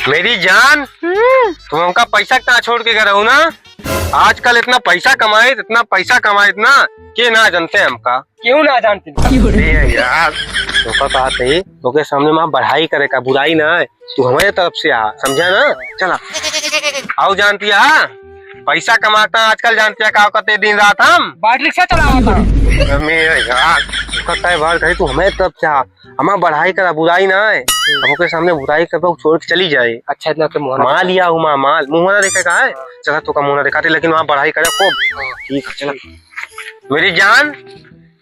मेरी जान, तुम हमका पैसा कहाँ छोड़ के गए हो ना। आजकल इतना पैसा कमाए इतना के ना जानते हमका। क्यों ना जानते? यार तो बात है तो के सामने माँ बढ़ाई करे का बुराई ना है। तू हमारे तरफ से आ, समझा ना। चला आओ जानती है पैसा कमाता आजकल जानती है क्या करते दिन रात हम बाइक रिक्शा चलाता। यार तू हमारे तरफ से आ, हमारा बढ़ाई करा बुराई ना है। के सामने बुराई कर छोड़ के चली जाए। अच्छा इतना तो माल लिया हूँ माल मुँह देखा का है। चला तो का मुँह दिखाते लेकिन वहाँ बढ़ाई करे खूब। ठीक है चला। मेरी जान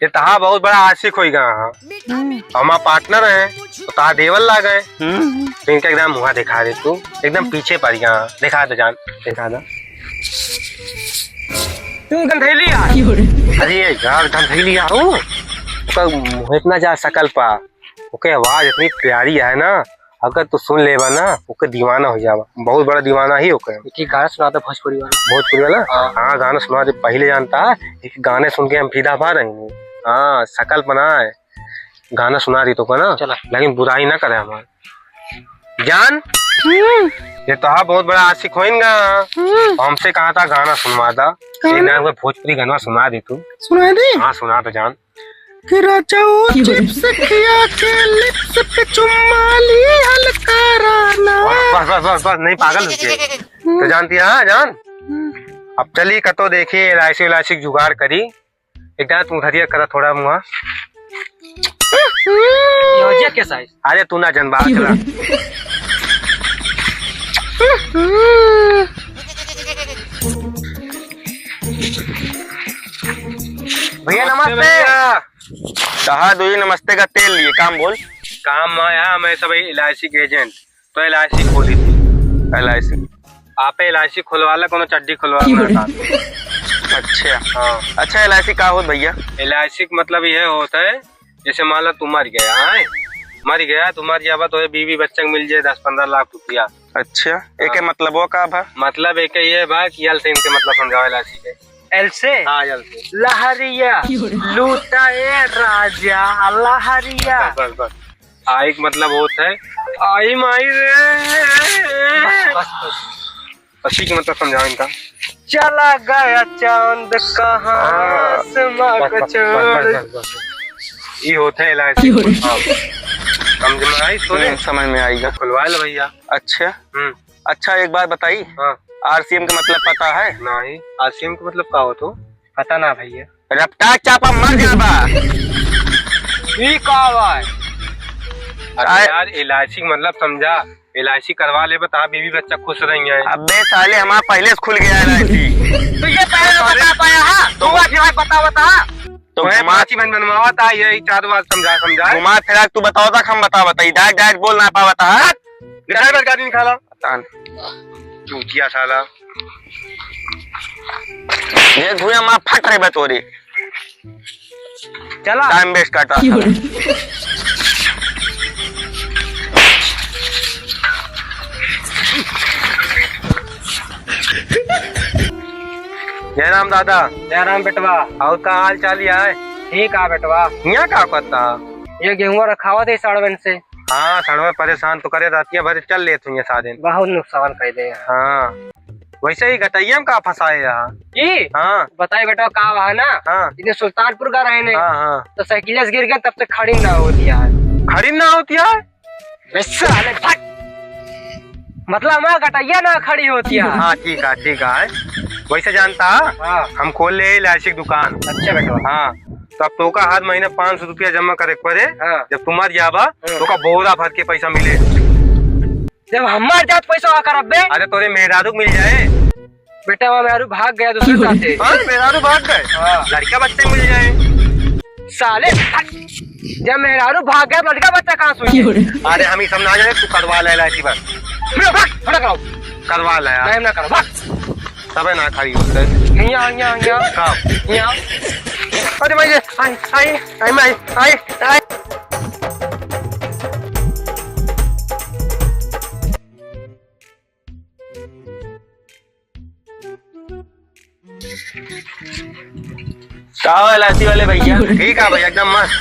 ये तहा बहुत बड़ा आशिक होगा। हमारा पार्टनर है तो तहा देवल ला गए तो इनका एकदम मुँह दिखा दे। तू एकदम पीछे पड़ गया। दिखा दे जान दिखा दे। तू गंधेली आ। अरे यार गंधेली आ हूँ मुँह इतना जा सकल पा ओके आवाज इतनी प्यारी है ना। अगर तू सुन लेवा ना ओके दीवाना हो जावा। बहुत बड़ा दीवाना ही ओके। गाना सुनाता भोजपुरी वाला। हाँ गाना सुना दे पहले जानता है एक गाने सुन के हम फीदा पा रहे हैं। हाँ शकल बना है गाना सुना दी तो ना चला लेकिन बुराई ना करे हमारे जान। ये तो हाँ बहुत बड़ा आशिक होगा। हमसे कहा था गाना सुनवा दा भोजपुरी गाना सुना दे तू। सुना दे। हाँ सुना तो जान। चिप्स खिया के लिप्स पे चुम्मा ली हल्का राना। बस नहीं पागल तो जानती है। हाँ जान अब चली कतो देखिए इलायची जुगाड़ करी एक तू धरिया करा थोड़ा मुँह। कैसा है? अरे तू ना जनबा चला। भैया नमस्ते। कहा दो नमस्ते का तेल लिए काम बोल। काम आया मैं सब इलायची के एजेंट तो इलायची खोली थी। इलायची आप इलायची खुलवाला कोनो चड्डी खुलवाला। अच्छा हाँ अच्छा इलायची का हो भैया? इलायची मतलब यह होता है जैसे मान लो तू मर गया तुम्हारी जावा तो बीवी बच्चा मिल जाए 10-15 लाख रुपया। अच्छा एक मतलब वो का भा मतलब एक ये भा कि यल से इनके मतलब समझाओ इलायची के। एल से? हाँ यल से। लहरिया लूटा ए राजा लहरिया। बस एक मतलब होता है आई माई रे। अच्छी की मतलब समझाओ इनका। चला गया चांद कहाँ आसमां को छोड़। ये होता है इलायची। समझ में आएगा खुलवा लो भैया। अच्छा अच्छा एक बात बताई। हाँ आरसीएम का मतलब पता है? नहीं आरसीएम का मतलब क्या हो तो पता ना भैया। रफ्तार चापा मर जाबा। ये कहा है? अरे यार इलायची मतलब समझा। इलायची करवा ले बता बीवी बच्चा खुश रहेंगे। अबे साले हमारा पहले से खुल गया इलायची। तो ये पहले बता पाया है तो बता तो माची बन बनवावा था यही 4 बार समझा घुमा फिरा तू बताओ था हम बताई डायरेक्ट बोल ना पावा था। ड्राइवर गाड़ी निकाला चूतिया साला ये धुएं मां फट रहे बतोरे। चला टाइम वेस्ट करता। जय राम दादा। जय राम बेटवा। और का हाल चाल है? ठीक है बेटवा। यहाँ क्या करता? ये गेहूं रखा हुआ था सड़वन से। हाँ सड़वे परेशान तो करे रहती है भरे चल लेते हैं सारे दिन। बहुत नुकसान कर दे। हाँ वैसे ही गटैया में का फंसाए यहाँ। हाँ बताए बेटा का वहा ना। हाँ इतने सुल्तानपुर का रहे ने। हाँ तो साइकिल गिर गया तब से खड़ी ना होती है। खड़ी ना होती है मतलब हमारा गटैया ना खड़ी होती है। हाँ ठीक है वैसे जानता। हाँ हम खोल ले इलायची की दुकान। अच्छा बेटा। हाँ तब तो का हर महीने 500 रुपया जमा करे पड़े। हाँ। जब तुम्हारी जाबा तो का बोरा भर के पैसा मिले। जब हमारे जात पैसा आकर अब्बे। अरे तोरे मेहरारू मिल जाए। बेटा वहाँ मेहरारू भाग गया दूसरे साथे। हाँ मेहरारू भाग गए। लड़का बच्चे मिल जाए साले। जब मेहरारू भाग गया लड़का बच्चा कहाँ सुई? अरे हम ही समझा जाए तू करवा ले इलायची बस करवा ले ना करो सब ना खड़ी होते। अरे भाई आई क्या इलायची वाले भैया? ठीक है भैया एकदम मस्त।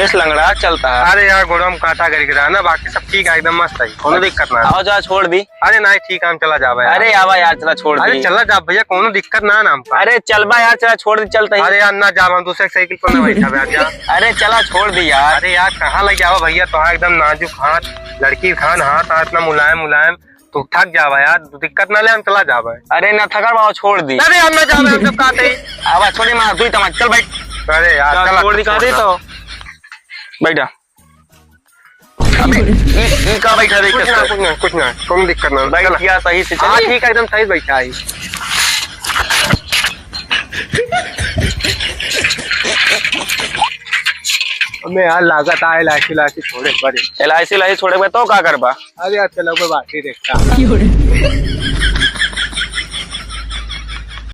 केस लंगड़ा चलता है। अरे यार घोड़ा में काटा गिरा ना, बाकी सब ठीक है एकदम मस्त है, कोनो दिक्कत ना। आओ जा छोड़ दी। अरे नहीं ठीक है हम चला जावा यार। अरे आवा यार चला छोड़ दी। अरे चला जा भैया कोनो दिक्कत ना ना हमका। अरे चल बा यार चला छोड़ दी चलता है। अरे यार ना जा हम दूसरे साइकिल पर ना बैठा जा। अरे चला छोड़ दी यार। अरे यार कहाँ लग जावा भैया, तो एकदम नाजुक हाथ, लड़की खान हाथ इतना मुलायम मुलायम, तू थक जावा यार, दिक्कत ना ले हम चला जावा। अरे ना थका बाबा छोड़ दी। अरे हम ना जावे हम सब कहते आवा छोड़ी मार तू तमाच चल बैठ। अरे यार चला छोड़ दी कह दे तो बैठा। अबे ये का बैठा देख कुछ ना कोई दिक्कत ना बैठ गया सही से। हां ठीक है एकदम सही बैठा है। मैं यार लागत है LIC छोड़े पर LIC छोड़े में तो का करबा। अरे यार चलो कोई बात ही देखता।